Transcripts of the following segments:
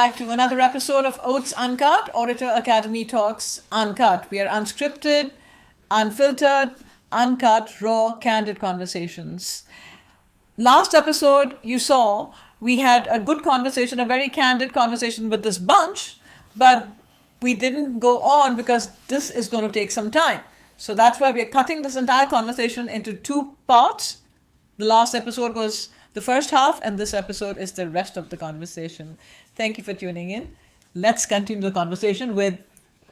back to another episode of OATS Uncut, Orator Academy Talks Uncut. We are unscripted, unfiltered, uncut, raw, candid conversations. Last episode, you saw we had a good conversation, a very candid conversation with this bunch, but we didn't go on because this is going to take some time. So that's why we're cutting this entire conversation into two parts. The last episode was the first half, and this episode is the rest of the conversation. Thank you for tuning in. Let's continue the conversation with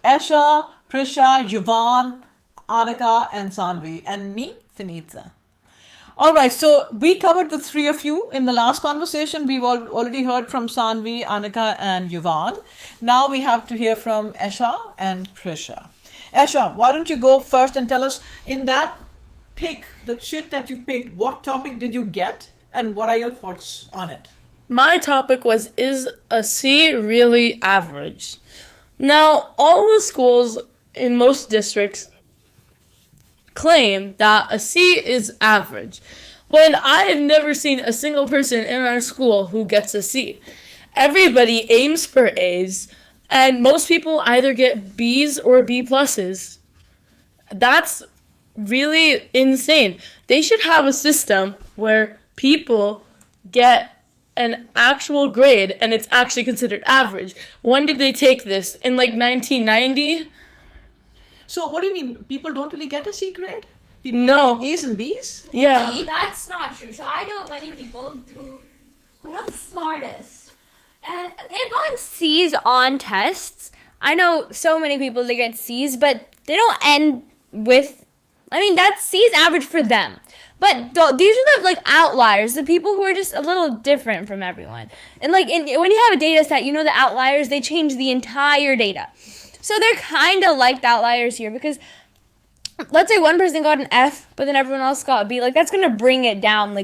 Esha, Prisha, Yuvan, Anika, and Saanvi, and me, Vineeta. All right, so we covered the three of you in the last conversation. We've already heard from Saanvi, Anika, and Yuvan. Now we have to hear from Esha and Prisha. Esha, why don't you go first and tell us, in that pick, the shit that you picked, what topic did you get? And what are your thoughts on it? My topic was, is a C really average? Now, all the schools in most districts claim that a C is average, when I have never seen a single person in our school who gets a C. Everybody aims for A's, and most people either get B's or B pluses. That's really insane. They should have a system where people get an actual grade and it's actually considered average. When did they take this? In like 1990? So what do you mean? People don't really get a C grade? No. A's and B's? Yeah. That's not true. So I know many people who are not the smartest. And they've gotten C's on tests. I know so many people that get C's, but they don't end with, that's C's average for them. But these are the outliers, the people who are just a little different from everyone. And when you have a data set, the outliers, they change the entire data. So they're kind of like the outliers here, because let's say one person got an F, but then everyone else got a B. That's going to bring it down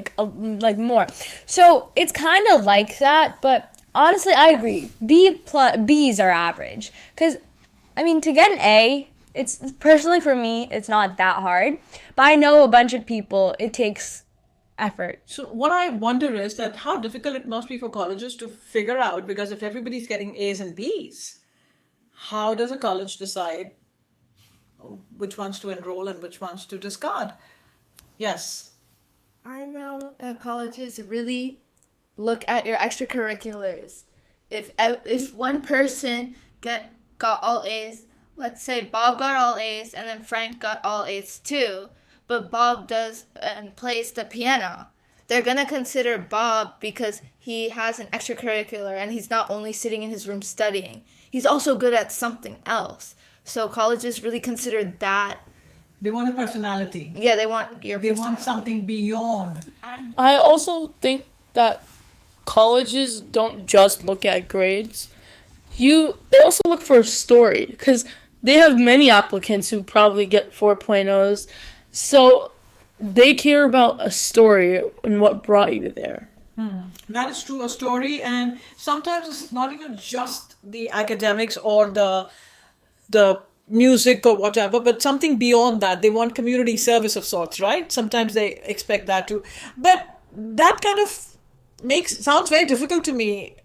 more. So it's kind of like that, but honestly, I agree. B's are average. Because, to get an A, it's personally for me, it's not that hard. But I know a bunch of people, it takes effort. So what I wonder is that how difficult it must be for colleges to figure out, because if everybody's getting A's and B's, how does a college decide which ones to enroll and which ones to discard? Yes. I know that colleges really look at your extracurriculars. If one person got all A's, let's say Bob got all A's and then Frank got all A's too, but Bob does and plays the piano, they're going to consider Bob because he has an extracurricular and he's not only sitting in his room studying. He's also good at something else. So colleges really consider that. They want a personality. Yeah, they want something beyond. I also think that colleges don't just look at grades. They also look for a story, because they have many applicants who probably get 4.0s. So they care about a story and what brought you there. That is true, a story. And sometimes it's not even just the academics or the music or whatever, but something beyond that. They want community service of sorts, right? Sometimes they expect that too. But that kind of sounds very difficult to me.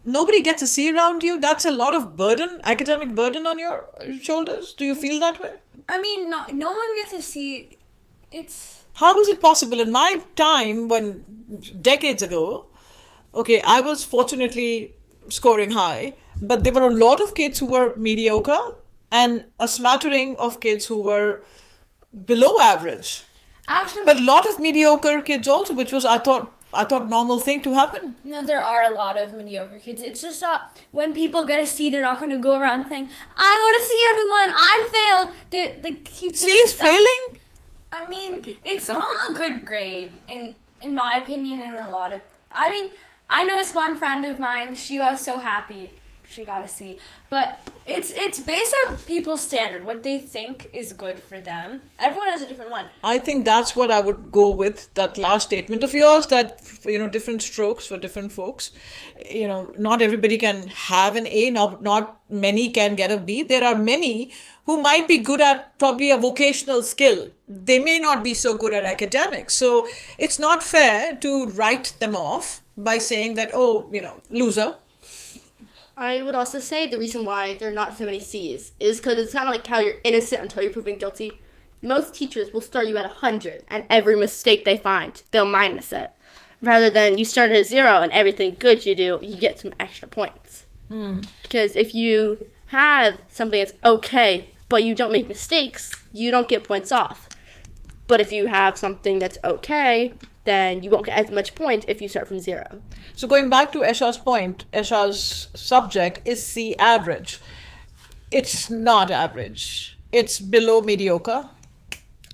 Nobody gets a C around you. That's a lot of academic burden on your shoulders. Do you feel that way? No one gets a C. How was it possible? In my time, decades ago, I was fortunately scoring high, but there were a lot of kids who were mediocre and a smattering of kids who were below average. Actually, but a lot of mediocre kids also, which was, I thought, normal thing to happen. No, there are a lot of mediocre kids. It's just that when people get a C, they're not going to go around saying, I got a C, everyone, I failed. They keep C is failing? It's not a good grade, in my opinion, and a lot of... I know this one friend of mine, she was so happy she got a C. But it's based on people's standard, what they think is good for them. Everyone has a different one. I think that's what I would go with, that last statement of yours, that, different strokes for different folks. Not everybody can have an A, not many can get a B. There are many who might be good at probably a vocational skill. They may not be so good at academics. So it's not fair to write them off by saying that, oh, loser. I would also say the reason why there are not so many C's is because it's kind of like how you're innocent until you're proven guilty. Most teachers will start you at 100, and every mistake they find, they'll minus it. Rather than you start at 0 and everything good you do, you get some extra points. Because if you have something that's okay, but you don't make mistakes, you don't get points off. But if you have something that's okay, then you won't get as much points if you start from 0. So going back to Esha's point, Esha's subject is C average. It's not average. It's below mediocre.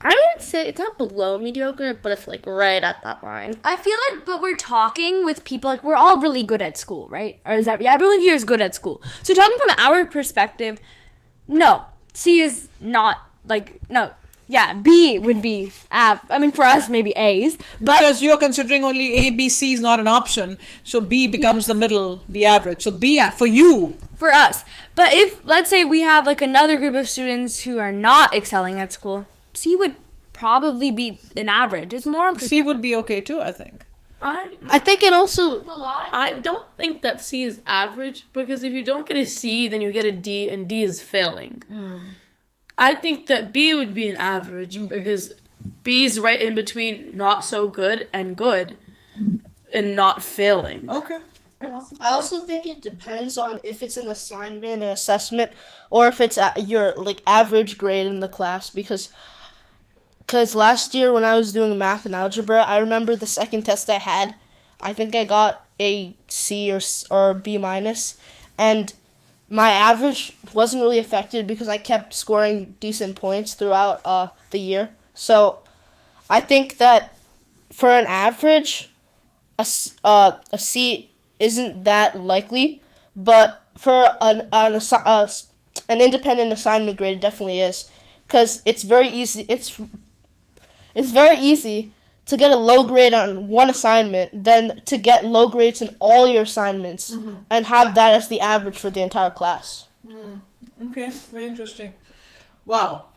I wouldn't say it's not below mediocre, but it's like right at that line. I feel like, but we're talking with people, like, we're all really good at school, right? Or is that, yeah, everyone here is good at school. So talking from our perspective, no, C is not, like, no. Yeah, B would be, for us, maybe A's. But Because you're considering only A, B, C is not an option. So B becomes the middle, the average. So B for you. for us. But if, let's say, we have, like, another group of students who are not excelling at school, C would probably be an average. It's more C would be okay too, I think. I think it also... I don't think that C is average, because if you don't get a C, then you get a D, and D is failing. I think that B would be an average, because B is right in between not so good and not failing. Okay. I also think it depends on if it's an assignment, an assessment, or if it's at your average grade in the class. Because last year when I was doing math and algebra, I remember the second test I had, I think I got a C or B minus, and my average wasn't really affected because I kept scoring decent points throughout the year. So I think that for an average, a C isn't that likely, but for an independent assignment grade, it definitely is, because it's very easy. It's very easy to get a low grade on one assignment than to get low grades in all your assignments and have that as the average for the entire class. Okay, very interesting. Wow.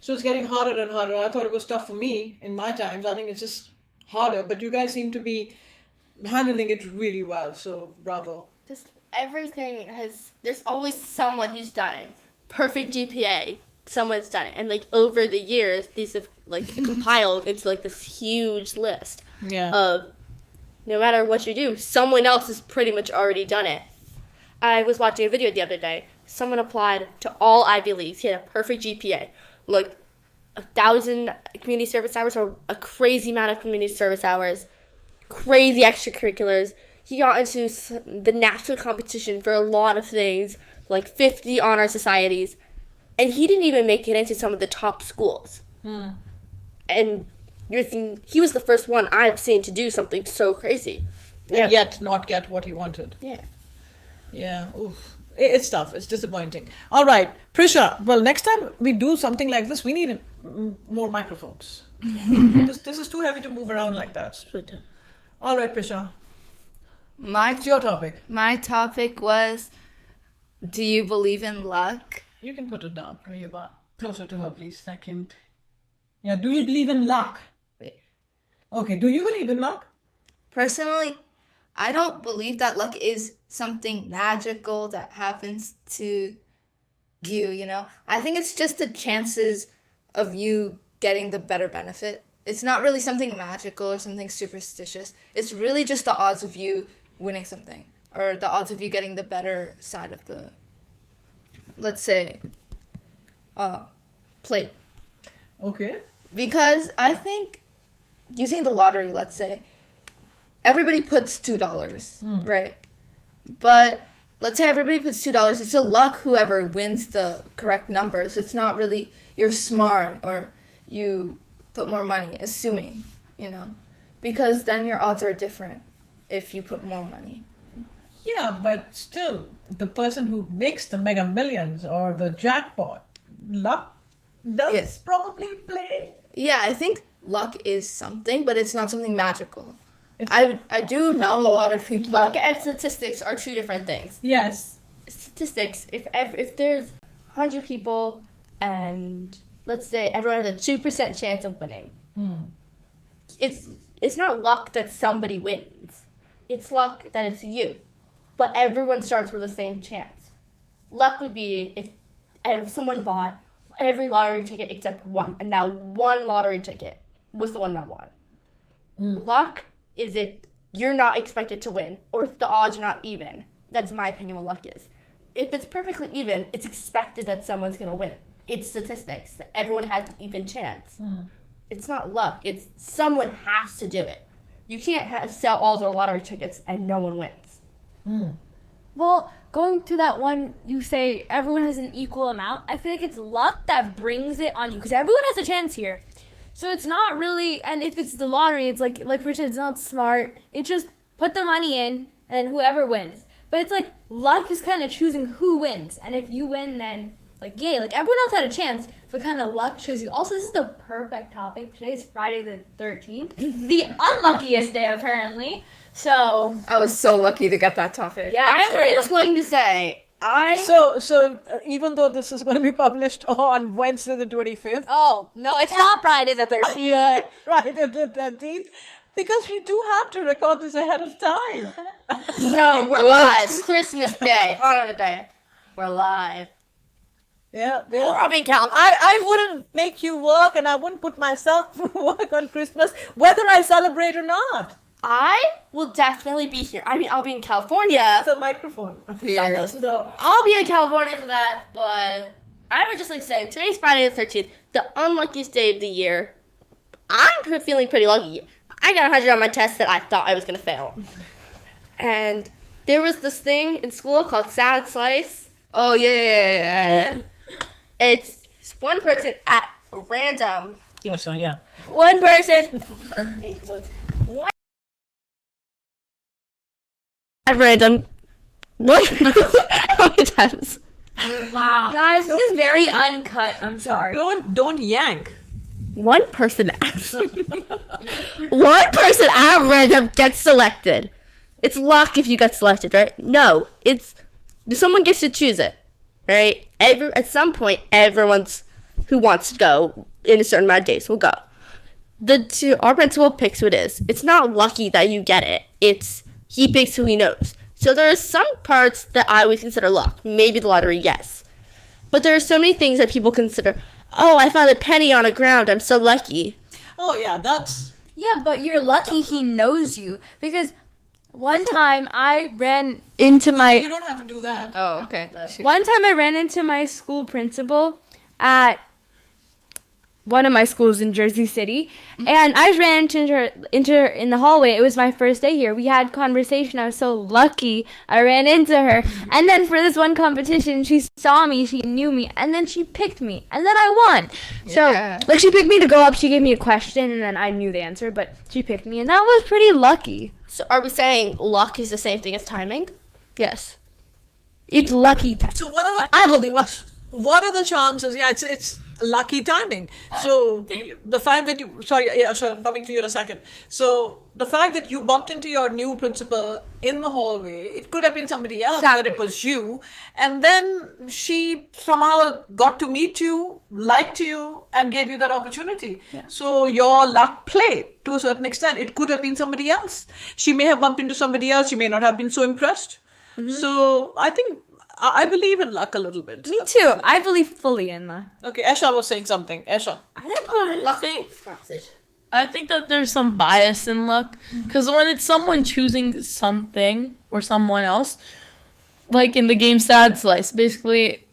So it's getting harder and harder. I thought it was tough for me in my times. I think it's just harder, but you guys seem to be handling it really well. So bravo. Just everything there's always someone who's done it. Perfect GPA. Someone's done it. And over the years, these have compiled into this huge list of no matter what you do, someone else has pretty much already done it. I was watching a video the other day. Someone applied to all Ivy Leagues. He had a perfect GPA. 1,000 community service hours, or a crazy amount of community service hours, crazy extracurriculars. He got into the national competition for a lot of things, 50 honor societies. And he didn't even make it into some of the top schools. And you're thinking, he was the first one I've seen to do something so crazy. And yet not get what he wanted. Yeah. Yeah. Oof. It's tough. It's disappointing. All right. Prisha, well, next time we do something like this, we need more microphones. This is too heavy to move around like that. All right, Prisha. It's your topic. My topic was, do you believe in luck? You can put it down. Yuvan. Closer to her, please. Second. Yeah, do you believe in luck? Okay, do you believe in luck? Personally, I don't believe that luck is something magical that happens to you, I think it's just the chances of you getting the better benefit. It's not really something magical or something superstitious. It's really just the odds of you winning something, or the odds of you getting the better side of the, let's say, plate. Okay. Because I think using the lottery, let's say, everybody puts $2, right? But let's say everybody puts $2. It's a luck whoever wins the correct numbers. It's not really you're smart or you put more money, assuming, because then your odds are different if you put more money. Yeah, but still, the person who makes the mega millions or the jackpot, luck does probably play. Yeah, I think luck is something, but it's not something magical. I do know a lot of people. Luck and statistics are two different things. Yes. Statistics, if there's 100 people and let's say everyone has a 2% chance of winning, it's not luck that somebody wins. it's luck that it's you. But everyone starts with the same chance. Luck would be if someone bought every lottery ticket except one, and now one lottery ticket was the one that won. Luck is if you're not expected to win, or if the odds are not even. That's my opinion what luck is. If it's perfectly even, it's expected that someone's going to win. It's statistics. That everyone has an even chance. It's not luck. It's someone has to do it. You can't sell all the lottery tickets and no one wins. Well, going to that one, you say everyone has an equal amount. I feel like it's luck that brings it on you, because everyone has a chance here. So it's not really, and if it's the lottery, it's like Prisha, it's not smart. It's just put the money in, and whoever wins. But it's like luck is kind of choosing who wins, and if you win, then like yay, like everyone else had a chance, but kind of luck shows you. Also, this is the perfect topic. Today's Friday the 13th, the unluckiest day apparently. So I was so lucky to get that topic. yeah, I'm just going to say, So even though this is going to be published on Wednesday the 25th, oh no, it's not Friday the 13th. yeah, Friday the 13th, because we do have to record this ahead of time. no, we're live. It's Christmas Day, holiday day. We're live. Yeah, Robin Count. I wouldn't make you work, and I wouldn't put myself to work on Christmas, whether I celebrate or not. I will definitely be here. I mean, I'll be in California. The microphone. Yeah. So, I'll be in California for that, but I would just like to say, today's Friday the 13th, the unluckiest day of the year. I'm feeling pretty lucky. I got 100 on my test that I thought I was going to fail. And there was this thing in school called Sad Slice. Oh, yeah. It's one person at random. yeah. One person. At random. One times. Wow, guys, this is very uncut. I'm sorry. Don't yank. One person at random gets selected. It's luck if you get selected, right? No, it's someone gets to choose it, right? At some point, everyone's who wants to go in a certain amount of days will go. Our principal picks who it is. It's not lucky that you get it. It's he picks who he knows. So there are some parts that I would consider luck. Maybe the lottery, yes. But there are so many things that people consider, oh, I found a penny on the ground. I'm so lucky. Oh, yeah, that's... Yeah, but you're lucky he knows you, because one time I ran into my You don't have to do that. Oh, okay. One time I ran into my school principal at one of my schools in Jersey City, and I ran into her in the hallway. It was my first day here. We had conversation. I was so lucky I ran into her. And then for this one competition, she saw me, she knew me, and then she picked me, and then I won. Yeah. So, like, she picked me to go up, she gave me a question, and then I knew the answer, but she picked me, and that was pretty lucky. So are we saying luck is the same thing as timing? Yes. It's lucky. So what are the chances? Yeah, it's lucky timing. So the fact that I'm coming to you in a second. So the fact that you bumped into your new principal in the hallway, it could have been somebody else, that it was you, and then she somehow got to meet you, liked you, and gave you that opportunity. Yeah. So your luck played to a certain extent. It could have been somebody else. She may have bumped into somebody else. She may not have been so impressed. Mm-hmm. So I believe in luck a little bit. Me too. I believe fully in that. Okay, Esha was saying something. Esha. I think that there's some bias in luck, because when it's someone choosing something or someone else, like in the game Sad Slice, basically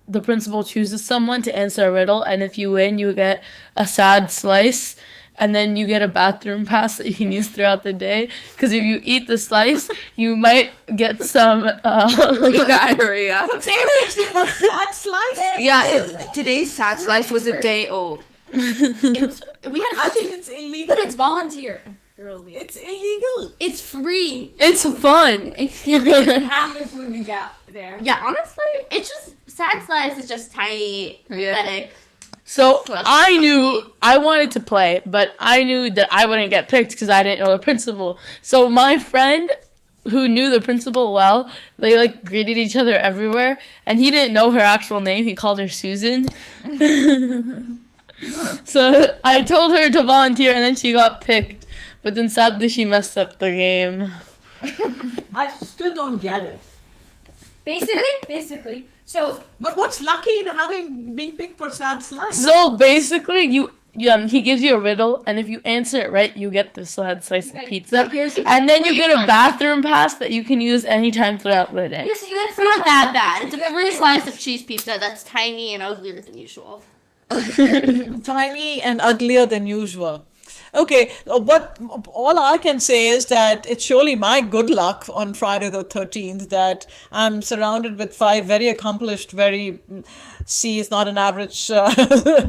the principal chooses someone to answer a riddle, and if you win, you get a sad slice, and then you get a bathroom pass that you can use throughout the day. Because if you eat the slice, you might get some diarrhea. Sad slice? Yeah, today's sad slice was a day old. I think it's illegal. But it's volunteer. It's illegal. It's free. It's fun. Half the food you got there. Yeah, honestly, it's just Sad Slice is just tiny, pathetic. So I knew I wanted to play, but I knew that I wouldn't get picked because I didn't know the principal. So my friend, who knew the principal well, they like greeted each other everywhere, and he didn't know her actual name. He called her Susan. So I told her to volunteer, and then she got picked. But then sadly she messed up the game. I still don't get it. Basically. So But what's lucky in having being picked for sad slice? So basically, he gives you a riddle, and if you answer it right, you get the sad slice of pizza, and then you get a bathroom pass that you can use anytime throughout the day. it's not that bad. It's a every slice of cheese pizza that's tiny and uglier than usual. Tiny and uglier than usual. Okay, but all I can say is that it's surely my good luck on Friday the 13th that I'm surrounded with 5 very accomplished, C is not an average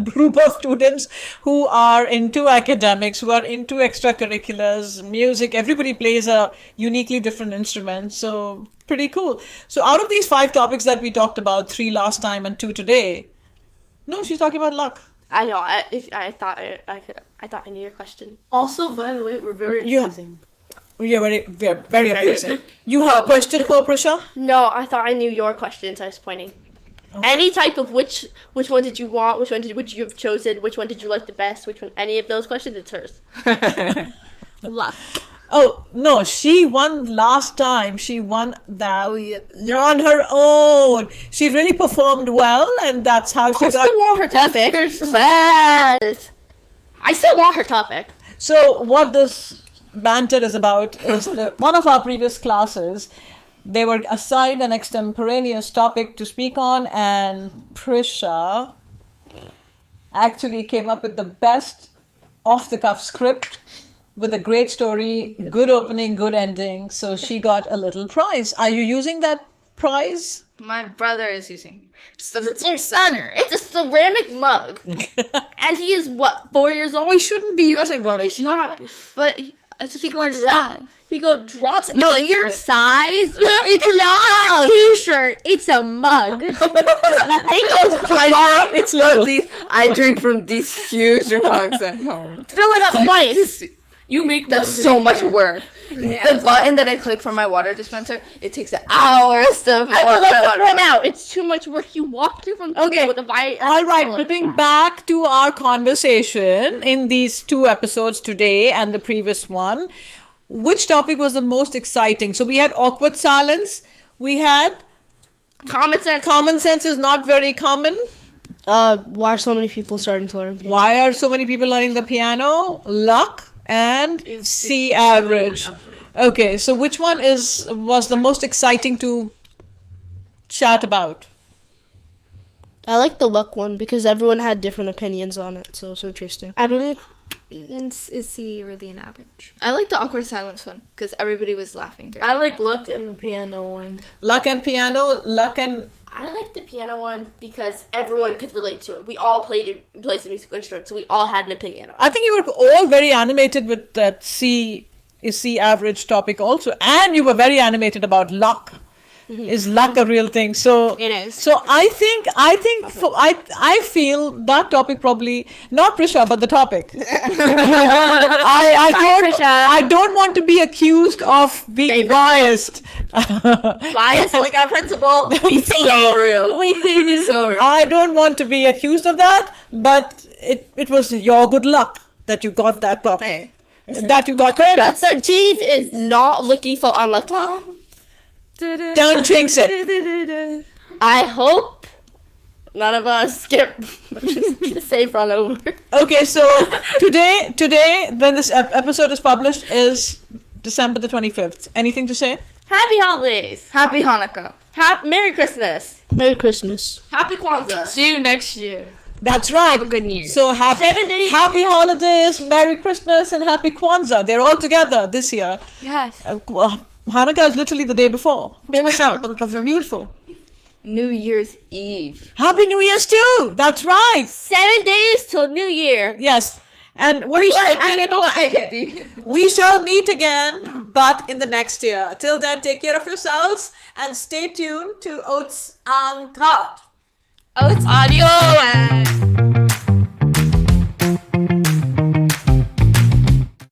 group of students who are into academics, who are into extracurriculars, music. Everybody plays a uniquely different instrument. So pretty cool. So out of these 5 topics that we talked about, 3 last time and 2 today, no, she's talking about luck. I know. I thought I knew your question. Also, by the way, we're very confusing. Yeah, very amazing. You have a question for Prisha? No, I thought I knew your questions. I was pointing. Any type of which one did you want? Which you have chosen? Which one did you like the best? Which one? Any of those questions? It's hers. Luck. Oh, no, she won last time. She won that on her own. She really performed well, and that's how she I got... still want her topic. I still want her topic. So what this banter is about is that one of our previous classes, they were assigned an extemporaneous topic to speak on, and Prisha actually came up with the best off-the-cuff script with a great story, good opening, good ending. So she got a little prize. Are you using that prize? My brother is using. So it's your center. It's a ceramic mug. And he is, 4 years old? We shouldn't be using one. It's not. But it's a secret that. He drops it. No, your size. It's not a t-shirt. It's a mug. It's not these. I drink from these huge mugs at home. Fill it up twice. You make that so much work. The button that I click for my water dispenser, it takes hours to. Right now, it's too much work. You walk through from Okay. with a All right, flipping back to our conversation in these 2 episodes today and the previous one, which topic was the most exciting? So we had awkward silence. We had common sense. common sense is not very common. Why are so many people starting to learn piano? Why are so many people learning the piano? Luck and C average. Okay, so which one was the most exciting to chat about? I like the luck one because everyone had different opinions on it, so it's interesting. I believe is C really an average? I like the awkward silence one because everybody was laughing. I like luck and the piano one. Luck and piano, luck and... I like the piano one because everyone could relate to it. We all plays the musical instrument, so we all had an opinion on it. I think you were all very animated with that C average topic also. And you were very animated about luck. Is luck a real thing? So It is. So I feel that topic probably not Prisha, but the topic. I don't want to be accused of being biased. Bias like our principal. We think it's real. We think it's so real. I don't want to be accused of that, but it was your good luck that you got that topic. That you got credit. So Chief is not looking for unlucky. Don't jinx it. I hope none of us skip the safe run over. Okay, so today, when this episode is published, is December the 25th. Anything to say? Happy holidays. Happy Hanukkah. Merry Christmas. Merry Christmas. Happy Kwanzaa. See you next year. That's right. Have a good year. So happy holidays, Merry Christmas, and Happy Kwanzaa. They're all together this year. Yes. Hanukkah is literally the day before. They're beautiful. New Year's Eve. Happy New Year's too. That's right. 7 days till New Year. Yes. And we shall meet again, but in the next year. Till then, take care of yourselves and stay tuned to OATS Uncut. Oh, it's Adios.